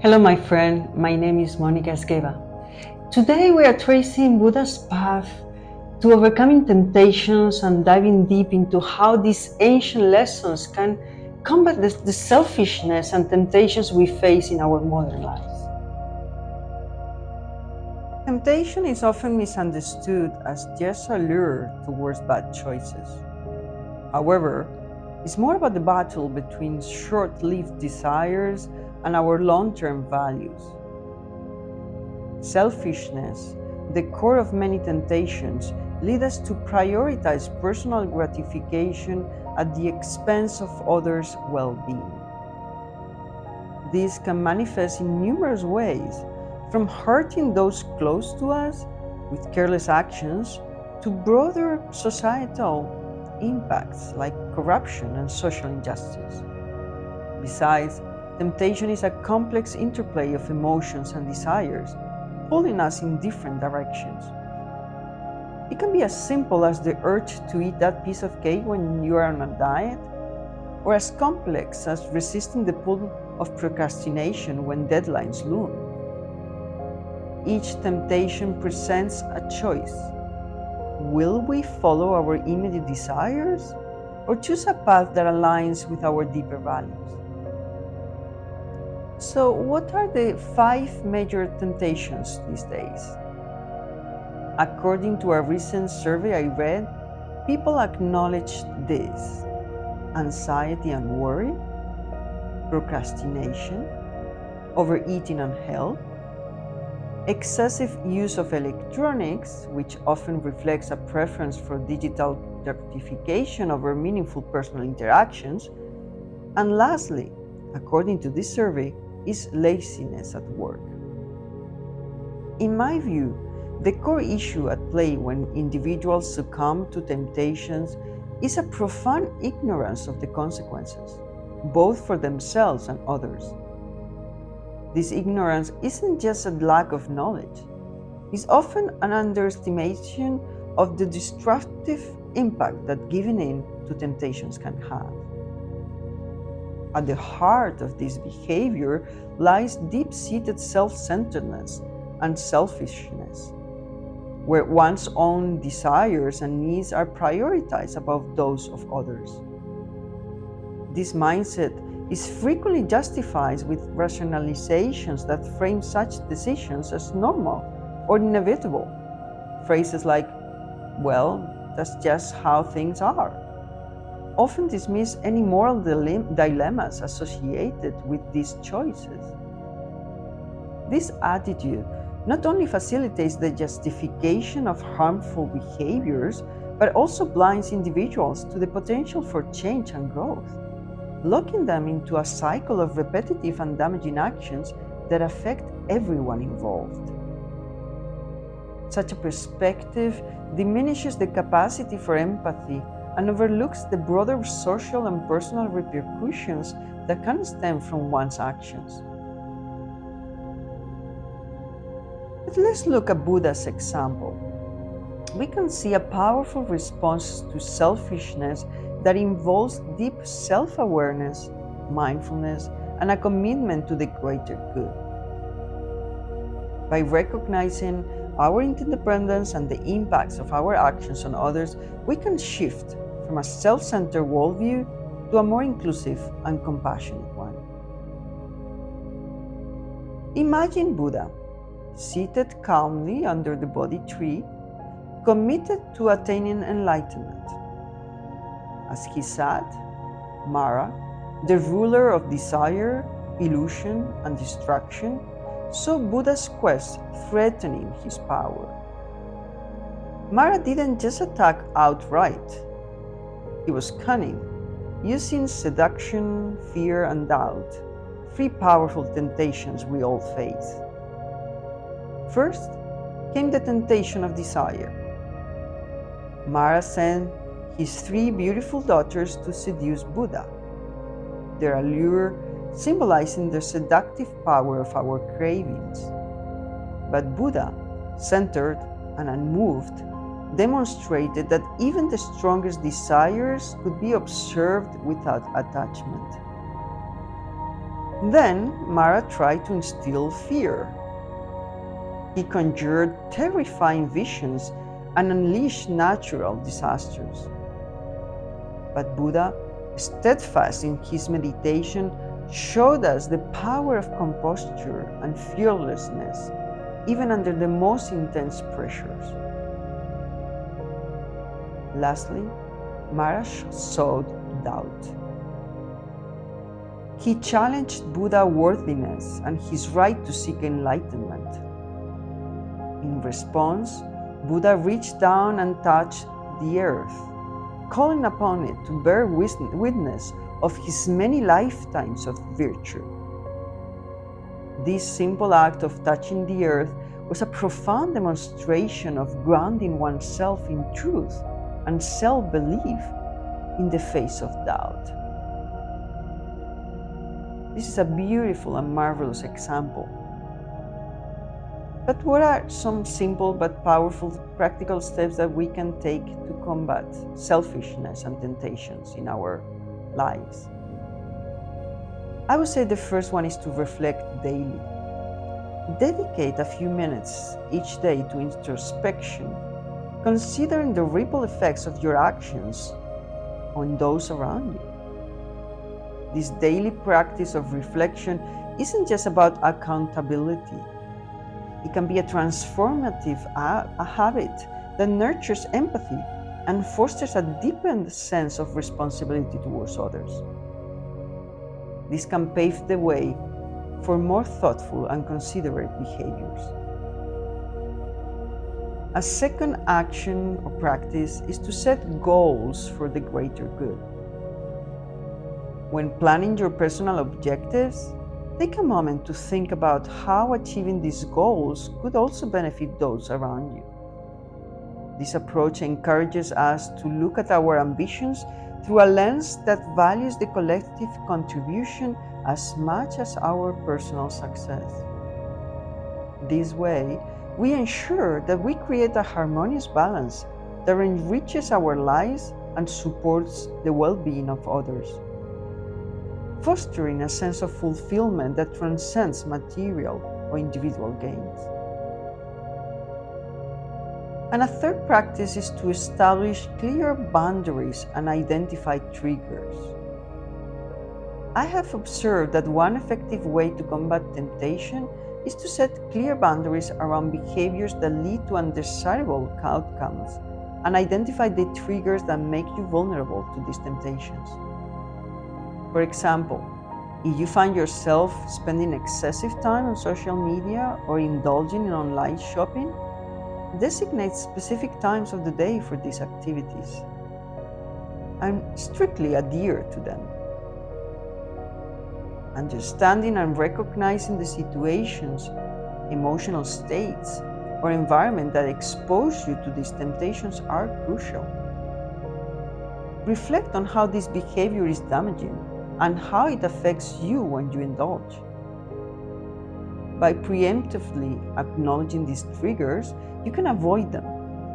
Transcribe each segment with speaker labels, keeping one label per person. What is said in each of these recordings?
Speaker 1: Hello, my friend. My name is Monica Esgueva. Today we are tracing Buddha's path to overcoming temptations and diving deep into how these ancient lessons can combat the selfishness and temptations we face in our modern lives. Temptation is often misunderstood as just a lure towards bad choices. However, it's more about the battle between short-lived desires and our long-term values. Selfishness, the core of many temptations, lead us to prioritize personal gratification at the expense of others' well-being. This can manifest in numerous ways, from hurting those close to us with careless actions to broader societal impacts like corruption and social injustice. Besides, temptation is a complex interplay of emotions and desires, pulling us in different directions. It can be as simple as the urge to eat that piece of cake when you are on a diet, or as complex as resisting the pull of procrastination when deadlines loom. Each temptation presents a choice. Will we follow our immediate desires or choose a path that aligns with our deeper values? So, what are the 5 major temptations these days? According to a recent survey I read, people acknowledged this: anxiety and worry, procrastination, overeating and health, excessive use of electronics, which often reflects a preference for digital gratification over meaningful personal interactions, and lastly, according to this survey, is laziness at work. In my view, the core issue at play when individuals succumb to temptations is a profound ignorance of the consequences, both for themselves and others. This ignorance isn't just a lack of knowledge, it's often an underestimation of the destructive impact that giving in to temptations can have. At the heart of this behavior lies deep-seated self-centeredness and selfishness, where one's own desires and needs are prioritized above those of others. This mindset is frequently justified with rationalizations that frame such decisions as normal or inevitable. Phrases like, "well, that's just how things are," often dismiss any moral dilemmas associated with these choices. This attitude not only facilitates the justification of harmful behaviors, but also blinds individuals to the potential for change and growth, locking them into a cycle of repetitive and damaging actions that affect everyone involved. Such a perspective diminishes the capacity for empathy and overlooks the broader social and personal repercussions that can stem from one's actions. But let's look at Buddha's example. We can see a powerful response to selfishness that involves deep self-awareness, mindfulness, and a commitment to the greater good. By recognizing our interdependence and the impacts of our actions on others, we can shift from a self-centered worldview to a more inclusive and compassionate one. Imagine Buddha, seated calmly under the Bodhi tree, committed to attaining enlightenment. As he sat, Mara, the ruler of desire, illusion, and destruction, saw Buddha's quest threatening his power. Mara didn't just attack outright. He was cunning, using seduction, fear, and doubt, 3 powerful temptations we all face. First came the temptation of desire. Mara sent his 3 beautiful daughters to seduce Buddha, their allure symbolizing the seductive power of our cravings. But Buddha, centered and unmoved, demonstrated that even the strongest desires could be observed without attachment. Then Mara tried to instill fear. He conjured terrifying visions and unleashed natural disasters. But Buddha, steadfast in his meditation, showed us the power of composure and fearlessness, even under the most intense pressures. Lastly, Mara sowed doubt. He challenged Buddha's worthiness and his right to seek enlightenment. In response, Buddha reached down and touched the earth, calling upon it to bear witness of his many lifetimes of virtue. This simple act of touching the earth was a profound demonstration of grounding oneself in truth and self-belief in the face of doubt. This is a beautiful and marvelous example. But what are some simple but powerful practical steps that we can take to combat selfishness and temptations in our lives? I would say the first one is to reflect daily. Dedicate a few minutes each day to introspection, considering the ripple effects of your actions on those around you. This daily practice of reflection isn't just about accountability. It can be a transformative habit that nurtures empathy and fosters a deepened sense of responsibility towards others. This can pave the way for more thoughtful and considerate behaviors. A second action or practice is to set goals for the greater good. When planning your personal objectives, take a moment to think about how achieving these goals could also benefit those around you. This approach encourages us to look at our ambitions through a lens that values the collective contribution as much as our personal success. This way, we ensure that we create a harmonious balance that enriches our lives and supports the well-being of others, fostering a sense of fulfillment that transcends material or individual gains. And a third practice is to establish clear boundaries and identify triggers. I have observed that one effective way to combat temptation is to set clear boundaries around behaviors that lead to undesirable outcomes and identify the triggers that make you vulnerable to these temptations. For example, if you find yourself spending excessive time on social media or indulging in online shopping, designate specific times of the day for these activities and strictly adhere to them. Understanding and recognizing the situations, emotional states, or environment that expose you to these temptations are crucial. Reflect on how this behavior is damaging and how it affects you when you indulge. By preemptively acknowledging these triggers, you can avoid them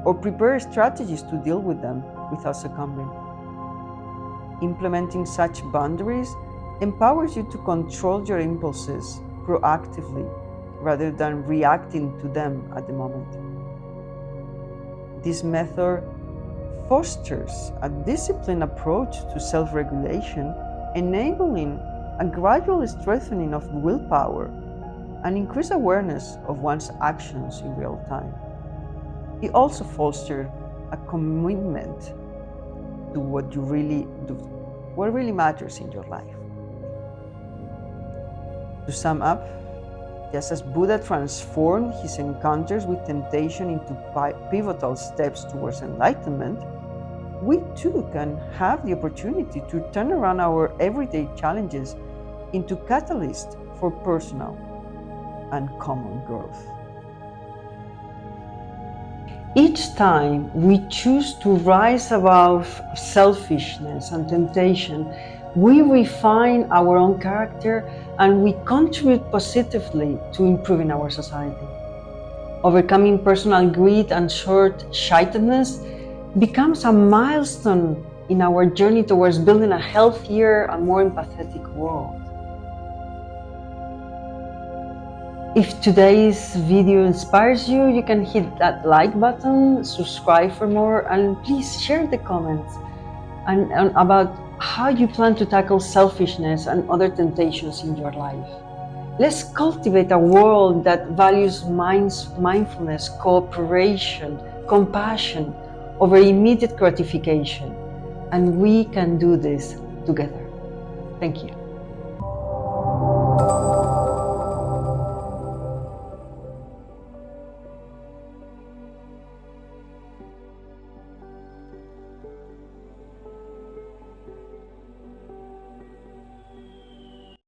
Speaker 1: or prepare strategies to deal with them without succumbing. Implementing such boundaries empowers you to control your impulses proactively rather than reacting to them at the moment. This method fosters a disciplined approach to self-regulation, enabling a gradual strengthening of willpower and increased awareness of one's actions in real time. It also fosters a commitment to what you really do, what really matters in your life. To sum up, just as Buddha transformed his encounters with temptation into pivotal steps towards enlightenment, we too can have the opportunity to turn around our everyday challenges into catalysts for personal and common growth. Each time we choose to rise above selfishness and temptation, we refine our own character and we contribute positively to improving our society. Overcoming personal greed and short-sightedness becomes a milestone in our journey towards building a healthier and more empathetic world. If today's video inspires you, you can hit that like button, subscribe for more, and please share the comments and about how you plan to tackle selfishness and other temptations in your life. Let's cultivate a world that values mindfulness, cooperation, compassion over immediate gratification. And we can do this together. Thank you.